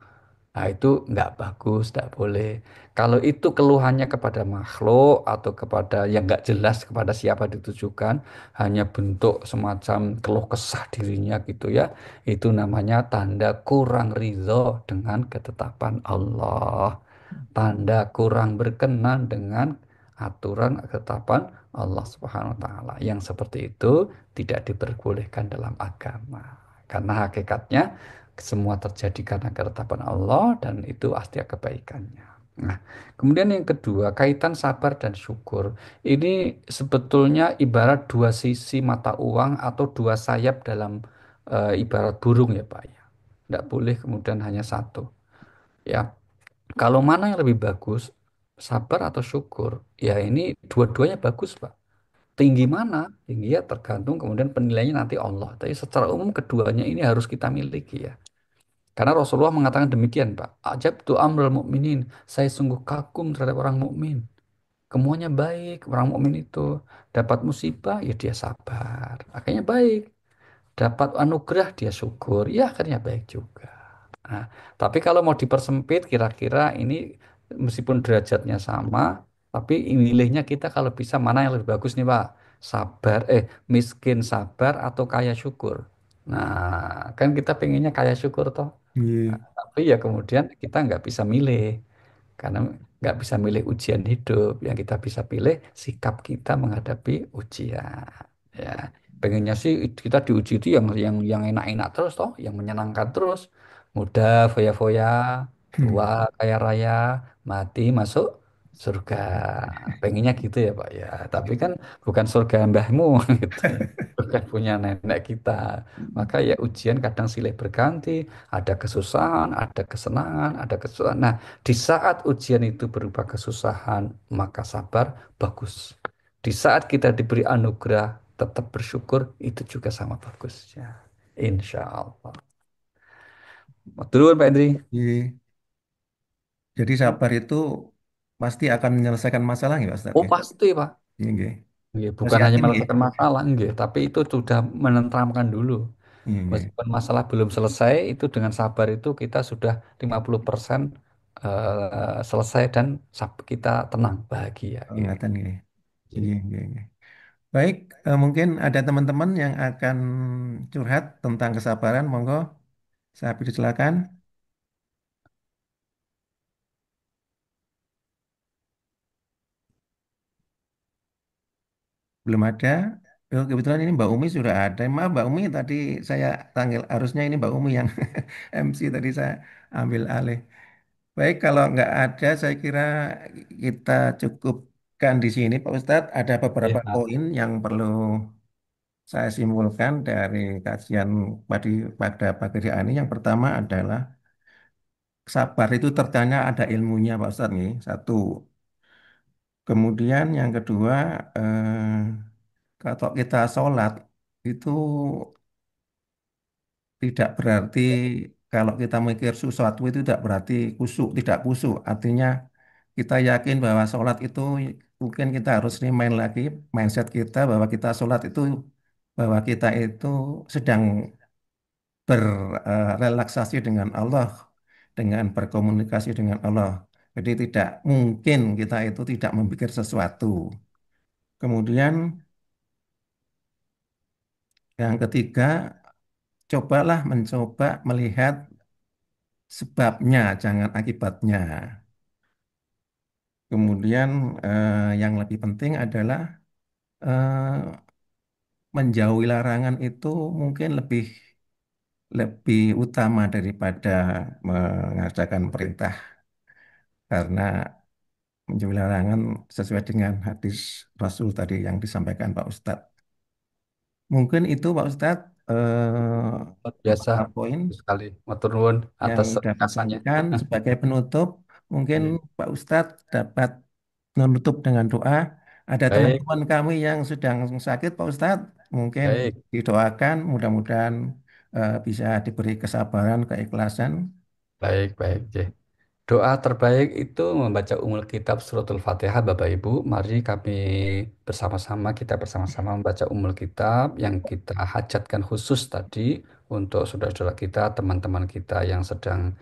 D: Nah, itu nggak bagus, nggak boleh. Kalau itu keluhannya kepada makhluk atau kepada yang nggak jelas kepada siapa ditujukan, hanya bentuk semacam keluh kesah dirinya gitu ya, itu namanya tanda kurang ridho dengan ketetapan Allah. Tanda kurang berkenan dengan aturan ketetapan Allah Subhanahu wa taala. Yang seperti itu tidak diperbolehkan dalam agama. Karena hakikatnya semua terjadi karena ketetapan Allah dan itu pasti kebaikannya. Nah, kemudian yang kedua, kaitan sabar dan syukur. Ini sebetulnya ibarat dua sisi mata uang atau dua sayap dalam ibarat burung ya Pak ya. Tidak boleh kemudian hanya satu. Ya, kalau mana yang lebih bagus, sabar atau syukur? Ya ini dua-duanya bagus Pak. Tinggi mana? Tinggi ya tergantung kemudian penilaiannya nanti Allah. Tapi secara umum keduanya ini harus kita miliki ya. Karena Rasulullah mengatakan demikian, Pak. Ajab tu amrul mukminin. Saya sungguh kagum terhadap orang mukmin. Semuanya baik, orang mukmin itu dapat musibah ya dia sabar. Akhirnya baik. Dapat anugerah dia syukur, ya akhirnya baik juga. Nah, tapi kalau mau dipersempit kira-kira ini meskipun derajatnya sama, tapi milihnya kita kalau bisa mana yang lebih bagus nih, Pak? Sabar, miskin sabar atau kaya syukur. Nah, kan kita pengennya kaya syukur toh.
B: Iya,
D: Tapi ya kemudian kita nggak bisa milih karena nggak bisa milih ujian hidup. Yang kita bisa pilih sikap kita menghadapi ujian. Ya, pengennya sih kita diuji itu yang enak-enak terus toh, yang menyenangkan terus. Mudah, foya-foya, tua, kaya raya, mati, masuk surga. Pengennya gitu ya Pak ya. Tapi kan bukan surga mbahmu gitu. Bukan punya nenek kita. Maka ya ujian kadang silih berganti, ada kesusahan, ada kesenangan, ada kesusahan. Nah, di saat ujian itu berupa kesusahan, maka sabar bagus. Di saat kita diberi anugerah, tetap bersyukur, itu juga sama bagusnya. Insya Allah. Turun Pak Andri.
B: iya. Jadi sabar itu pasti akan menyelesaikan masalah ya, Pak Ustadz
D: Oh
B: ya?
D: pasti Pak.
B: Iya, iya.
D: Nggih,
B: Masih
D: bukan hanya
B: yakin ya?
D: menyelesaikan masalah, nggih, tapi itu sudah menenteramkan dulu.
B: Iya, iya.
D: Meskipun masalah belum selesai, itu dengan sabar itu kita sudah 50% selesai dan kita tenang, bahagia. Gitu.
B: Ingatan ya. Iya, iya, iya. Baik, mungkin ada teman-teman yang akan curhat tentang kesabaran. Monggo, saya silakan. Belum ada. Oh, kebetulan ini Mbak Umi sudah ada. Maaf Mbak Umi tadi saya panggil harusnya ini Mbak Umi yang MC tadi saya ambil alih. Baik, kalau nggak ada saya kira kita cukupkan di sini Pak Ustadz. Ada beberapa
D: Iya.
B: poin yang perlu saya simpulkan dari kajian pada pagi hari ini. Yang pertama adalah sabar itu ternyata ada ilmunya Pak Ustadz nih. Satu. Kemudian yang kedua, kalau kita sholat itu tidak berarti kalau kita mikir sesuatu itu tidak berarti kusuk, tidak kusuk. Artinya kita yakin bahwa sholat itu mungkin kita harus remind lagi mindset kita bahwa kita sholat itu bahwa kita itu sedang berrelaksasi dengan Allah, dengan berkomunikasi dengan Allah. Jadi tidak mungkin kita itu tidak memikir sesuatu. Kemudian yang ketiga, cobalah mencoba melihat sebabnya, jangan akibatnya. Kemudian yang lebih penting adalah eh, menjauhi larangan itu mungkin lebih lebih utama daripada mengerjakan perintah karena menjauhi larangan sesuai dengan hadis Rasul tadi yang disampaikan Pak Ustadz. Mungkin itu Pak Ustadz
D: Luar biasa.
B: beberapa poin
D: Bagus sekali. Matur nuwun
B: yang
D: atas
B: dapat
D: ringkasannya.
B: disampaikan sebagai penutup. Mungkin
D: Iya.
B: Pak Ustadz dapat menutup dengan doa. Ada
D: Baik,
B: teman-teman kami yang sedang sakit, Pak Ustadz, mungkin
D: baik,
B: didoakan, mudah-mudahan bisa diberi kesabaran, keikhlasan.
D: baik, baik. J. Doa terbaik itu membaca Ummul Kitab Suratul Fatihah, Bapak Ibu. Mari kami bersama-sama, kita bersama-sama membaca Ummul Kitab yang kita hajatkan khusus tadi untuk saudara-saudara kita, teman-teman kita yang sedang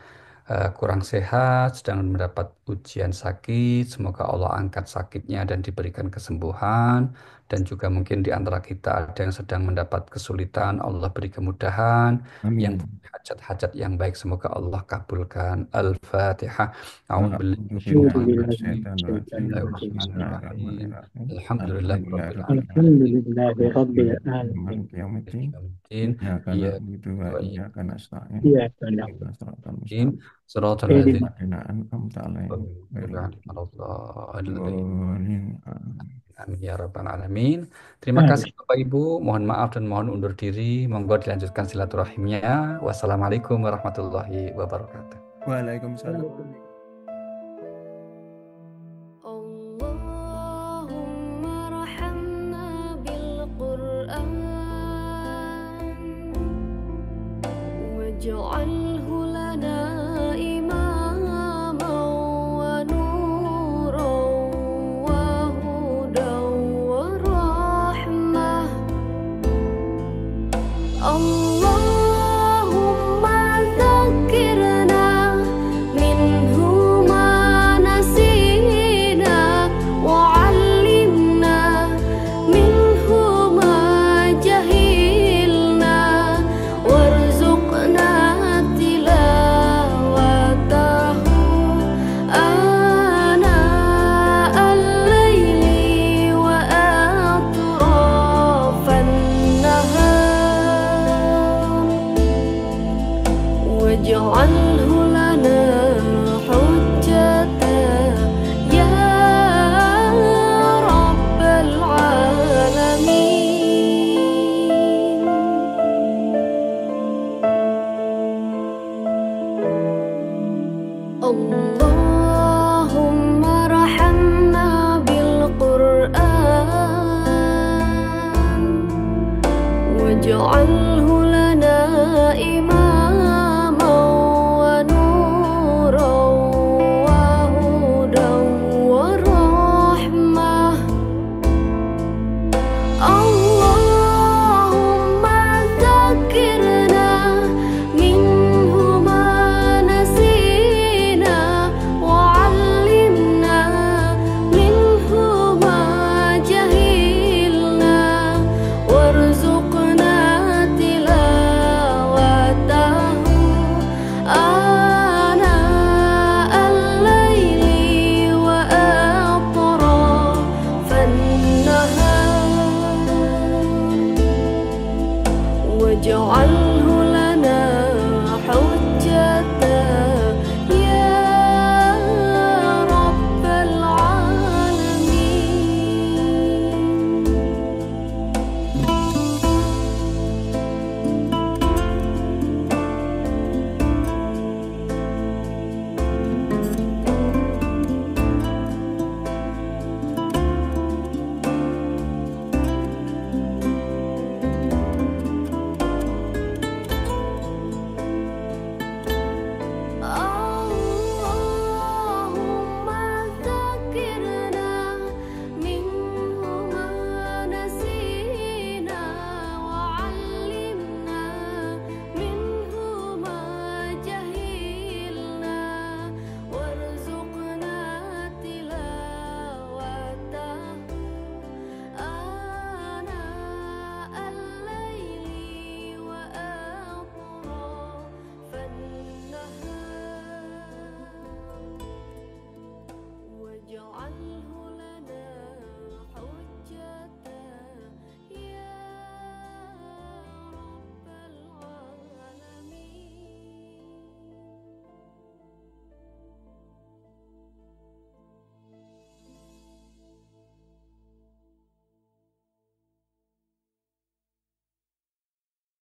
D: kurang sehat, sedang mendapat ujian sakit. Semoga Allah angkat sakitnya dan diberikan kesembuhan. Dan juga mungkin di antara kita ada yang sedang mendapat kesulitan, Allah beri kemudahan. Yang
B: Amin.
D: punya hajat-hajat yang baik, semoga Allah kabulkan. Al-Fatihah. A'udzubillahi
C: أعوذ
D: minasyaitonir
C: بالله
D: rajim.
C: من الشيطان الرجيم بسم الله
D: Bismillahirrahmanirrahim.
B: Bismillahirrahmanirrahim.
D: Alhamdulillahirabbil
B: Alhamdulillahirabbil
C: الحمد
D: alamin.
C: لله رب العالمين
B: Maliki yaumiddin.
D: Yaumiddin.
B: Iyyaka
D: Iya.
B: na'budu wa iyyaka nasta'in.
C: إياك نعبد
B: Ihdinas siratal
D: Im
B: mustaqim.
D: Suratul
C: اهدنا
D: ladzina
B: Ladzina an'amta 'alaihim ghairil maghdubi Amin.
D: Amin ya rabbal alamin. Terima kasih
C: آمين
D: Bapak Ibu. Mohon maaf dan mohon undur diri. Monggo dilanjutkan silaturahimnya. Wassalamualaikum warahmatullahi wabarakatuh.
B: Waalaikumsalam.